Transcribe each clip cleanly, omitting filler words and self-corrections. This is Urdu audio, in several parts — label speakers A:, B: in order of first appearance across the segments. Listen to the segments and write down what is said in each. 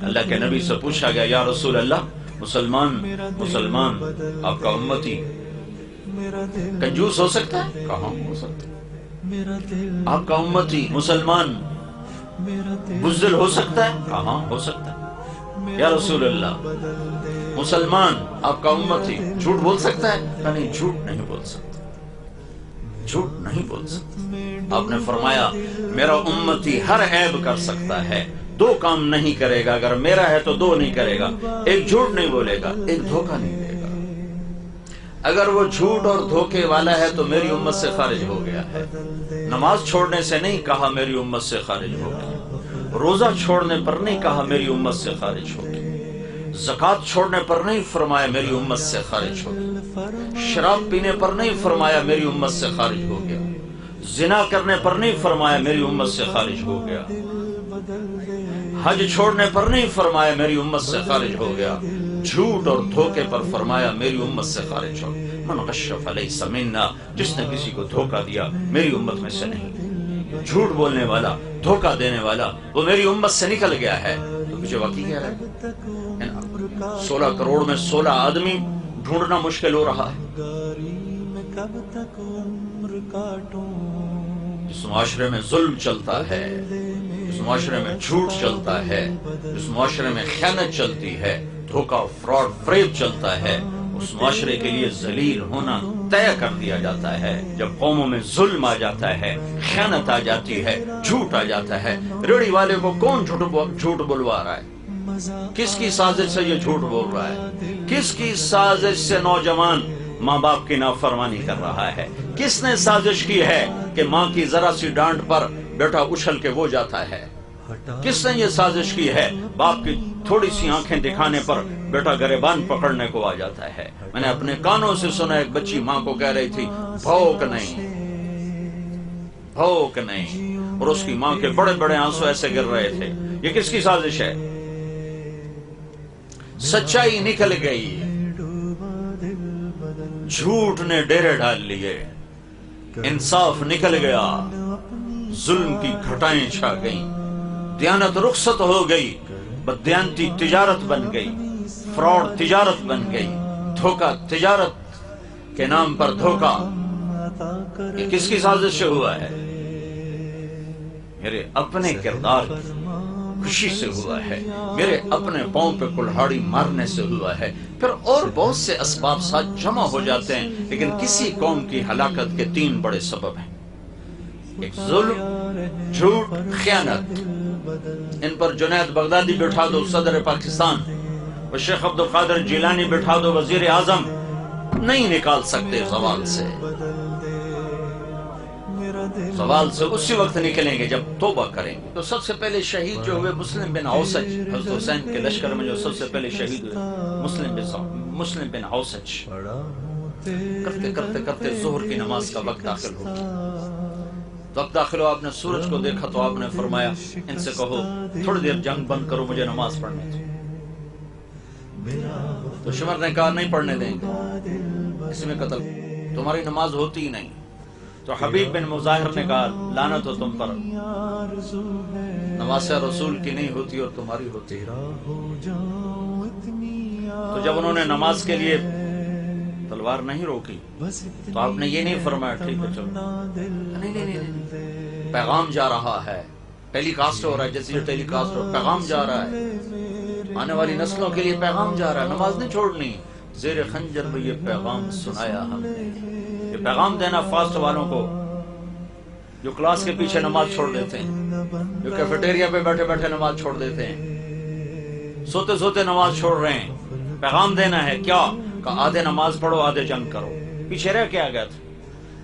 A: اللہ کے نبی سے پوچھا گیا یا رسول اللہ مسلمان آپ کا امتی کنجوس ہو سکتا ہے؟ کہاں ہو سکتا ہے؟ آپ کا امتی مسلمان بزدل ہو سکتا ہے؟ کہاں ہو سکتا ہے؟ یا رسول اللہ مسلمان آپ کا امتی جھوٹ بول سکتا ہے؟ کہ نہیں، جھوٹ نہیں بول سکتا، جھوٹ نہیں بول سکتا۔ آپ نے فرمایا میرا امتی ہر عیب کر سکتا ہے، دو کام نہیں کرے گا، اگر میرا ہے تو دو نہیں کرے گا، ایک جھوٹ نہیں بولے گا، ایک دھوکہ نہیں دے گا۔ اگر وہ جھوٹ اور دھوکے والا ہے تو میری امت سے خارج ہو گیا ہے۔ نماز چھوڑنے سے نہیں کہا میری امت سے خارج ہو گیا، روزہ چھوڑنے پر نہیں کہا میری امت سے خارج ہو گیا، زکوٰۃ چھوڑنے پر نہیں فرمایا میری امت سے خارج ہو گیا، شراب پینے پر نہیں فرمایا میری امت سے خارج ہو گیا، زنا کرنے پر نہیں فرمایا میری امت سے خارج ہو گیا، حج چھوڑنے پر نہیں فرمایا میری امت سے خارج ہو گیا، جھوٹ اور دھوکے پر فرمایا میری امت سے خارج ہو گیا۔ من غش فلیس منا، جس نے کسی کو دھوکہ دیا میری امت میں سے نہیں، جھوٹ بولنے والا، دھوکہ دینے والا وہ میری امت سے نکل گیا ہے۔ تو مجھے واقعی کہہ رہا ہے 16 کروڑ میں 16 آدمی ڈھونڈنا مشکل ہو رہا ہے۔ اس معاشرے میں ظلم چلتا ہے، اس معاشرے میں جھوٹ چلتا ہے، اس معاشرے میں خیانت چلتی ہے، دھوکہ، فراڈ، فریب چلتا ہے، اس معاشرے کے لیے ذلیل ہونا طے کر دیا جاتا ہے۔ جب قوموں میں ظلم آ جاتا ہے، خیانت آ جاتی ہے، جھوٹ آ جاتا ہے، ریڑھی والے کو کون جھوٹ بلوا رہا ہے؟ کس کی سازش سے یہ جھوٹ بول رہا ہے؟ کس کی سازش سے نوجوان ماں باپ کی نافرمانی کر رہا ہے؟ کس نے سازش کی ہے کہ ماں کی ذرا سی ڈانٹ پر بیٹا اچھل کے وہ جاتا ہے؟ کس نے یہ سازش کی ہے باپ کی تھوڑی سی آنکھیں دکھانے پر بیٹا گریبان پکڑنے کو آ جاتا ہے؟ میں نے اپنے کانوں سے سنا ایک بچی ماں کو کہہ رہی تھی بھوک نہیں، بھوک نہیں، اور اس کی ماں کے بڑے بڑے آنسو ایسے گر رہے تھے۔ یہ کس کی سازش ہے؟ سچائی نکل گئی، جھوٹ نے ڈیرے ڈال لیے، انصاف نکل گیا، ظلم کی گھٹائیں چھا گئیں، دیانت رخصت ہو گئی، بددیانتی تجارت بن گئی، فراڈ تجارت بن گئی، دھوکہ تجارت کے نام پر دھوکہ۔ یہ کس کی سازش سے ہوا ہے؟ میرے اپنے کردار کی خوشی سے ہوا ہے، میرے اپنے پاؤں پہ کلہاڑی مارنے سے ہوا ہے۔ پھر اور بہت سے اسباب ساتھ جمع ہو جاتے ہیں، لیکن کسی قوم کی ہلاکت کے 3 بڑے سبب ہیں، ایک ظلم، جھوٹ، خیانت۔ ان پر جنید بغدادی بٹھا دو صدر پاکستان، اور شیخ عبد القادر جیلانی بٹھا دو وزیر اعظم، نہیں نکال سکتے زوال سے۔ زوال سے اسی وقت نکلیں گے جب توبہ کریں گے۔ تو سب سے پہلے شہید جو ہوئے مسلم بن اوسج، حضرت حسین کے لشکر میں جو سب سے پہلے شہید ہوئے مسلم بن اوسج، کرتے کرتے کرتے ظہر کی نماز کا وقت داخل ہو گیا۔ وقت داخل ہو، آپ نے سورج کو دیکھا تو آپ نے فرمایا ان سے کہو تھوڑی دیر جنگ بند کرو، مجھے نماز پڑھنے دو۔ تو شمر نے کہا نہیں پڑھنے دیں گے، اس میں قتل، تمہاری نماز ہوتی ہی نہیں۔ تو حبیب بن مظاہر نے کہا لعنت ہو تم پر، نماز رسول کی نہیں ہوتی اور تمہاری ہوتی ہے۔ تو جب انہوں نے نماز کے لیے تلوار نہیں روکی تو آپ نے یہ نہیں فرمایا ٹھیک ہے چلو، نہیں، پیغام جا رہا ہے، ٹیلی کاسٹ ہو رہا ہے، جیسے ٹیلی کاسٹ ہو، پیغام جا رہا ہے، آنے والی نسلوں کے لیے پیغام جا رہا ہے، نماز نہیں چھوڑنی۔ زیر خنجر میں یہ پیغام سنایا ہم نے، یہ پیغام دینا فاسٹ والوں کو جو کلاس کے پیچھے نماز چھوڑ دیتے ہیں، جو کیفیٹیریا پہ بیٹھے بیٹھے نماز چھوڑ دیتے ہیں، سوتے سوتے نماز چھوڑ رہے ہیں۔ پیغام دینا ہے کیا؟ کہ آدھے نماز پڑھو آدھے جنگ کرو۔ پیچھے رہ کے آ گئے تھے،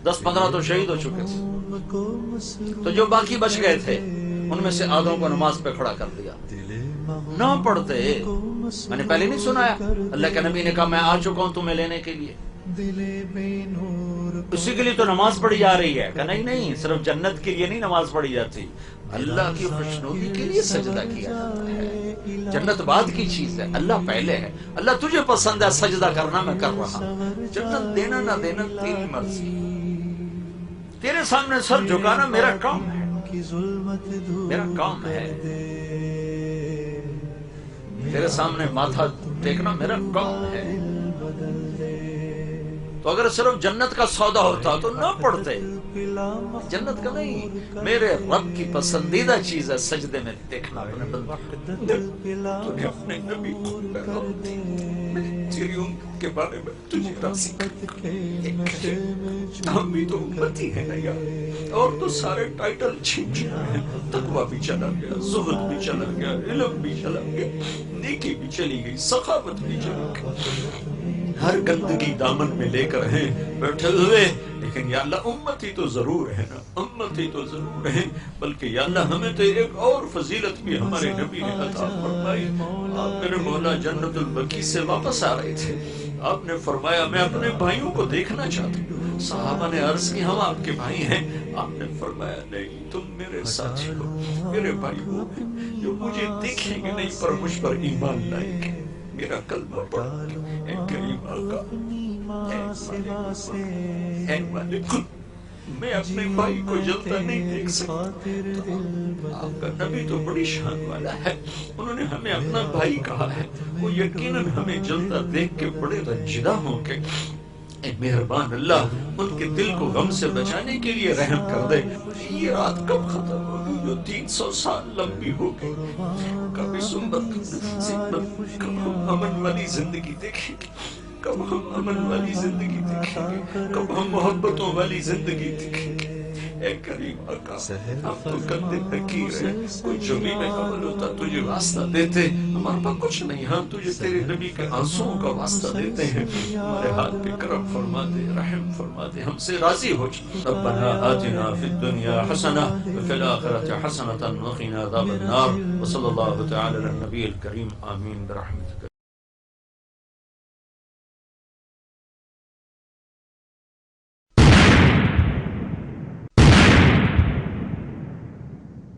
A: 10-15 تو شہید ہو چکے تھے، تو جو باقی بچ گئے تھے ان میں سے آدھوں کو نماز پہ کھڑا کر دیا۔ نہ پڑھتے، میں نے پہلے نہیں سنایا اللہ کے نبی نے کہا میں آ چکا ہوں تمہیں لینے کے لیے، اسی کے لیے تو نماز پڑھی جا رہی ہے۔ کہ نہیں، صرف جنت کے لیے نہیں نماز پڑھی جاتی، اللہ کی خوشنودی کے لیے سجدہ کیا جاتا ہے۔ جنت بعد کی چیز ہے، اللہ پہلے ہے۔ اللہ تجھے پسند ہے سجدہ کرنا، میں کر رہا ہوں، جنت دینا نہ دینا تیری مرضی، تیرے سامنے سر جھکانا میرا کام ہے، میرا کام ہے۔ تیرے سامنے ماتھا ٹیکنا میرا کام ہے. تو اگر صرف جنت کا سودا ہوتا تو نہ پڑھتے. جنت کا نہیں، میرے رب کی پسندیدہ چیز ہے سجدے میں دیکھنا اپنے بندے. تو نے اپنے نبی کو پیغام دی، تیری امت کے بارے میں تجھے راضی کر. ہم بھی تو امتی ہیں نا یار، اور تو سارے ٹائٹل چھین چکے ہیں. تقویٰ بھی چلا گیا، زہد بھی چلا گیا، علم بھی چلا گیا، نیکی بھی چلی گئی، سخاوت بھی چلی گئی، ہر گندگی دامن میں لے کر ہیں بیٹھے ہوئے. لیکن یا اللہ امتی تو ضرور ہے نا، امتی تو ضرور ہے. بلکہ یا اللہ ہمیں تو ایک اور فضیلت بھی ہمارے نبی نے عطا فرمائی. آپ میرے مولا جنت البقیع سے واپس آ رہے تھے، آپ نے فرمایا میں اپنے بھائیوں کو دیکھنا چاہتا ہوں. صحابہ نے عرض کی ہم آپ کے بھائی ہیں. آپ نے فرمایا نہیں، تم میرے ساتھی ہو، میرے بھائی ہو جو مجھے دیکھیں گے نہیں پر مجھ پر ایمان لائیں گے، میرا کلمہ پڑھ کے. اے کریم آقا، اے مالک، میں اپنے بھائی کو جلتا نہیں دیکھ سکتا. آپ کا نبی تو بڑی شان والا ہے، انہوں نے ہمیں اپنا بھائی کہا ہے، وہ یقیناً ہمیں جلتا دیکھ کے بڑے رنجیدہ ہوں گے. اے مہربان اللہ، ان کے دل کو غم سے بچانے کے لیے رحم کر دے. یہ رات کب ختم ہوگی جو 300 سال لمبی ہو گئی؟ کب اس امت کب ہم امن والی زندگی دیکھیں گے؟ کب ہم امن والی زندگی دیکھیں گے؟ کب ہم محبتوں والی زندگی دیکھیں گے؟ اے کریم آقا، ہم تو گندے فقیر ہیں، کوئی زمین عمل ہوتا تجھے واسطہ دیتے، ہمارے پاس کچھ نہیں. ہم تجھے تیرے نبی کے آنسوؤں کا واسطہ دیتے ہیں. ہمارے ہاتھ پہ کرم فرما دے، رحم فرما دے، ہم سے راضی ہو جا. ربنا آتنا فی الدنیا حسنہ وفی الآخرۃ حسنۃ وقنا عذاب النار. وصلی اللہ تعالی علی النبی الکریم. آمین برحمتک.